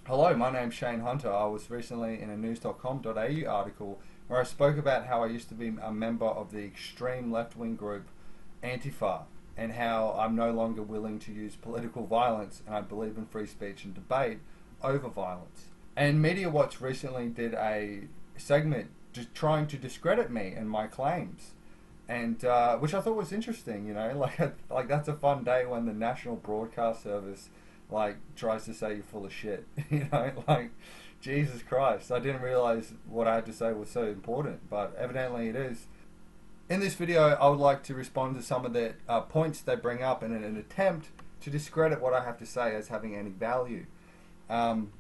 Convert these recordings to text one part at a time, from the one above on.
Hello, my name's Shane Hunter. I was recently in a news.com.au article where I spoke about how I used to be a member of the extreme left-wing group Antifa and how I'm no longer willing to use political violence and I believe in free speech and debate over violence. And MediaWatch recently did a segment just trying to discredit me and my claims, and which I thought was interesting. You know, like that's a fun day when the national broadcast service tries to say you're full of shit. You know, like Jesus Christ, I didn't realize what I had to say was so important, but evidently it is. In this video, I would like to respond to some of the points they bring up in an attempt to discredit what I have to say as having any value. And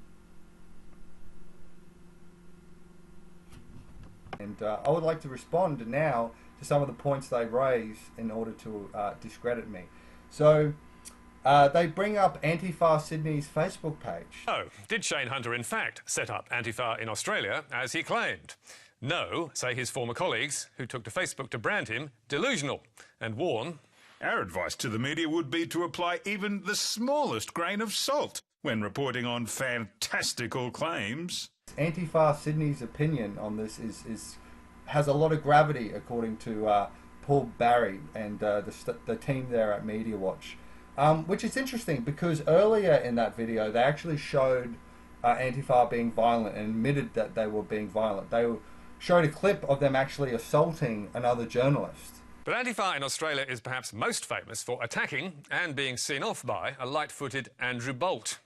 I would like to respond now to some of the points they raise in order to discredit me. So they bring up Antifa Sydney's Facebook page. Oh, did Shane Hunter in fact set up Antifa in Australia as he claimed? No, say his former colleagues, who took to Facebook to brand him delusional and warn. Our advice to the media would be to apply even the smallest grain of salt when reporting on fantastical claims. Antifa Sydney's opinion on this has a lot of gravity, according to Paul Barry and the team there at MediaWatch, which is interesting because earlier in that video they actually showed Antifa being violent and admitted that they were being violent. They showed a clip of them actually assaulting another journalist. But Antifa in Australia is perhaps most famous for attacking and being seen off by a light-footed Andrew Bolt.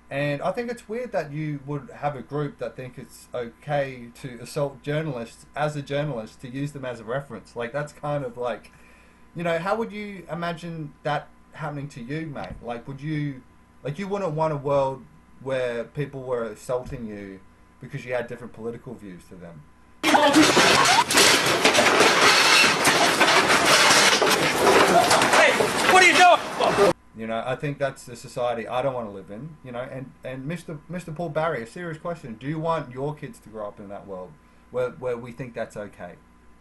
And I think it's weird that you would have a group that think it's okay to assault journalists as a journalist, to use them as a reference. Like, that's kind of like, you know, how would you imagine that happening to you, mate? Like, you wouldn't want a world where people were assaulting you because you had different political views to them. Hey, what are you doing? You know, I think that's the society I don't want to live in. You know, and Mr. Paul Barry, a serious question: do you want your kids to grow up in that world where we think that's okay?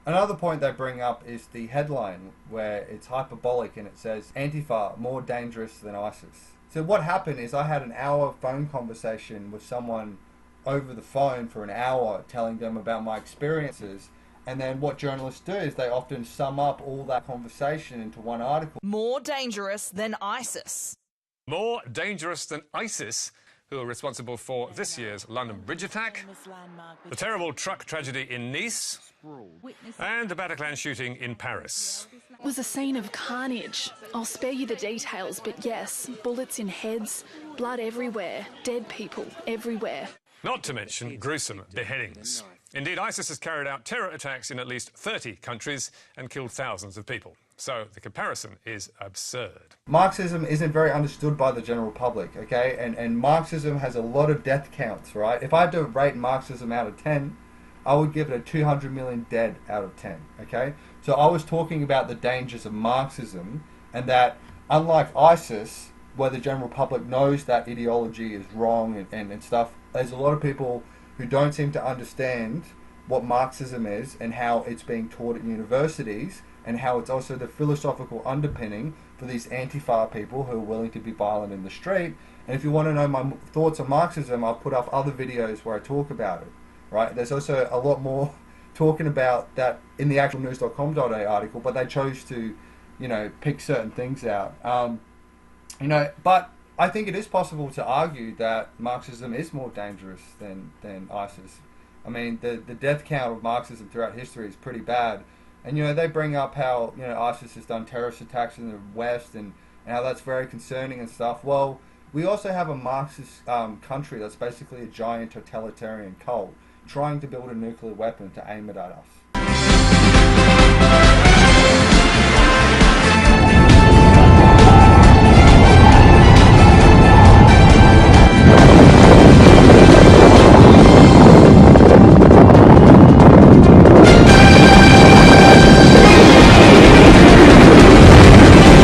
Another point they bring up is the headline, where it's hyperbolic and it says Antifa more dangerous than ISIS. So what happened is I had an hour phone conversation with someone over the phone for an hour, telling them about my experiences. And then what journalists do is they often sum up all that conversation into one article. More dangerous than ISIS. More dangerous than ISIS, who are responsible for this year's London Bridge attack, the terrible truck tragedy in Nice, and the Bataclan shooting in Paris. It was a scene of carnage. I'll spare you the details, but yes, bullets in heads, blood everywhere, dead people everywhere. Not to mention gruesome beheadings. Indeed, ISIS has carried out terror attacks in at least 30 countries and killed thousands of people. So the comparison is absurd. Marxism isn't very understood by the general public, okay? And Marxism has a lot of death counts, right? If I had to rate Marxism out of 10, I would give it a 200 million dead out of 10, okay? So I was talking about the dangers of Marxism, and that unlike ISIS, where the general public knows that ideology is wrong and stuff, there's a lot of people who don't seem to understand what Marxism is and how it's being taught at universities, and how it's also the philosophical underpinning for these Antifa people who are willing to be violent in the street. And if you want to know my thoughts on Marxism, I'll put up other videos where I talk about it, right? There's also a lot more talking about that in the actual news.com.au article, but they chose to, you know, pick certain things out. You know, but I think it is possible to argue that Marxism is more dangerous than ISIS. I mean, the death count of Marxism throughout history is pretty bad. And, you know, they bring up how, you know, ISIS has done terrorist attacks in the West and how that's very concerning and stuff. Well, we also have a Marxist country that's basically a giant totalitarian cult trying to build a nuclear weapon to aim it at us.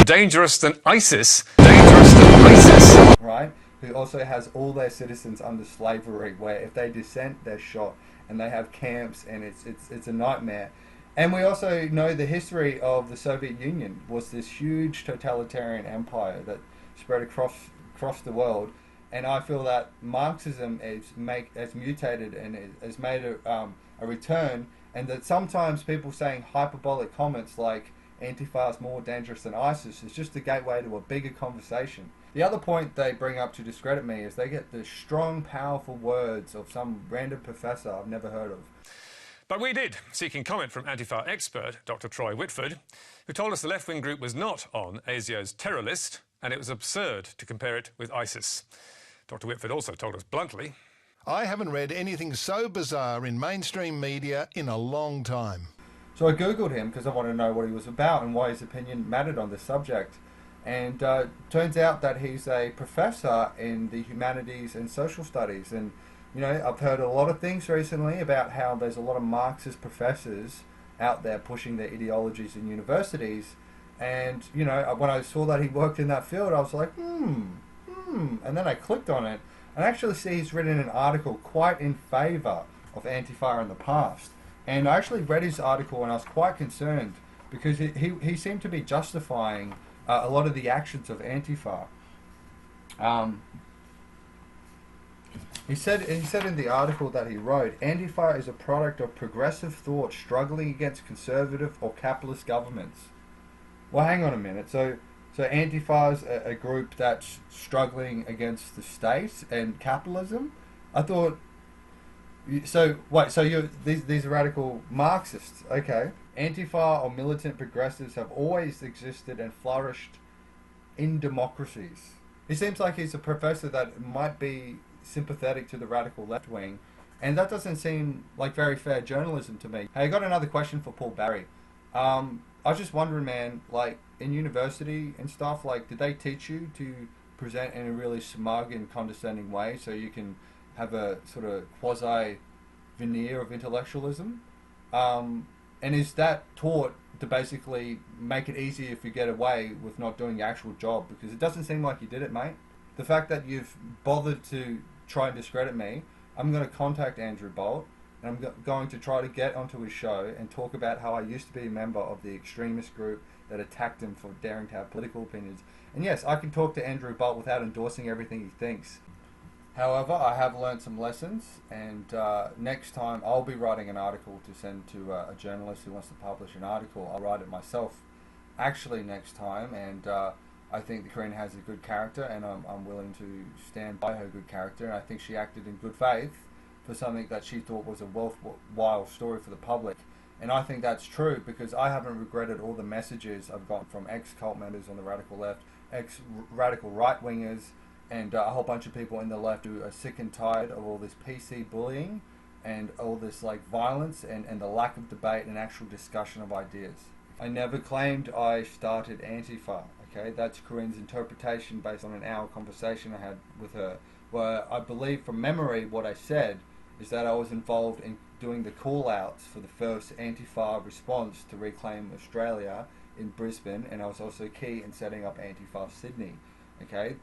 Dangerous than ISIS? Dangerous than ISIS? Right? Who also has all their citizens under slavery, where if they dissent, they're shot, and they have camps, and it's a nightmare. And we also know the history of the Soviet Union was this huge totalitarian empire that spread across the world. And I feel that Marxism has mutated and has made a return, and that sometimes people saying hyperbolic comments like Antifa is more dangerous than ISIS is just a gateway to a bigger conversation. The other point they bring up to discredit me is they get the strong, powerful words of some random professor I've never heard of. But we did, seeking comment from Antifa expert Dr. Troy Whitford, who told us the left-wing group was not on ASIO's terror list, and it was absurd to compare it with ISIS. Dr. Whitford also told us bluntly, I haven't read anything so bizarre in mainstream media in a long time. So I googled him because I wanted to know what he was about and why his opinion mattered on this subject. And turns out that he's a professor in the humanities and social studies. And, you know, I've heard a lot of things recently about how there's a lot of Marxist professors out there pushing their ideologies in universities. And, you know, when I saw that he worked in that field, I was like, And then I clicked on it and actually see he's written an article quite in favour of Antifa in the past. And I actually read his article and I was quite concerned because he seemed to be justifying a lot of the actions of Antifa. He said in the article that he wrote, Antifa is a product of progressive thought struggling against conservative or capitalist governments. Well, hang on a minute. So Antifa is a group that's struggling against the state and capitalism? I thought... So these are radical Marxists, okay? Antifa or militant progressives have always existed and flourished in democracies. It seems like he's a professor that might be sympathetic to the radical left wing, and that doesn't seem like very fair journalism to me. Hey, I got another question for Paul Barry. I was just wondering, man, like in university and stuff, like did they teach you to present in a really smug and condescending way so you can have a sort of quasi veneer of intellectualism? And is that taught to basically make it easier if you get away with not doing your actual job? Because it doesn't seem like you did it, mate. The fact that you've bothered to try and discredit me, I'm going to contact Andrew Bolt and I'm going to try to get onto his show and talk about how I used to be a member of the extremist group that attacked him for daring to have political opinions. And yes, I can talk to Andrew Bolt without endorsing everything he thinks. However, I have learned some lessons, and next time I'll be writing an article to send to a journalist who wants to publish an article. I'll write it myself actually next time, and I think the Korean has a good character, and I'm willing to stand by her good character, and I think she acted in good faith for something that she thought was a worthwhile story for the public. And I think that's true because I haven't regretted all the messages I've gotten from ex-cult members on the radical left, ex-radical right-wingers, and a whole bunch of people in the left who are sick and tired of all this PC bullying and all this like violence and the lack of debate and actual discussion of ideas. I never claimed I started Antifa, okay? That's Corinne's interpretation based on an hour conversation I had with her, where I believe from memory what I said is that I was involved in doing the call-outs for the first Antifa response to reclaim Australia in Brisbane, and I was also key in setting up Antifa Sydney, okay?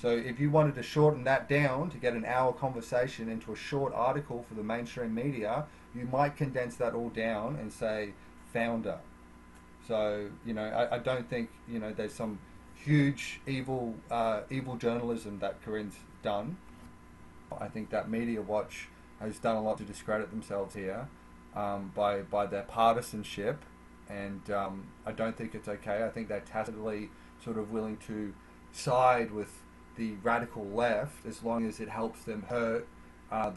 So if you wanted to shorten that down to get an hour conversation into a short article for the mainstream media, you might condense that all down and say founder. So, you know, I don't think, you know, there's some huge evil journalism that Corinne's done. I think that MediaWatch has done a lot to discredit themselves here by their partisanship, and I don't think it's okay. I think they're tacitly sort of willing to side with the radical left as long as it helps them hurt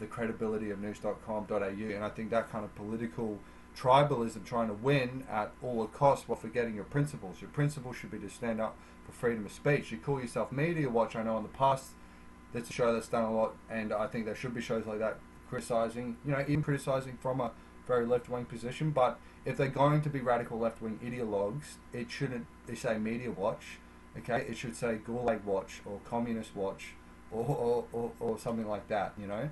the credibility of news.com.au, and I think that kind of political tribalism, trying to win at all costs while forgetting your principles. Your principles should be to stand up for freedom of speech. You call yourself MediaWatch. I know in the past that's a show that's done a lot, and I think there should be shows like that criticizing, you know, even criticizing from a very left-wing position. But if they're going to be radical left-wing ideologues, it shouldn't say MediaWatch. Okay, it should say Gulag Watch or Communist Watch or something like that, you know.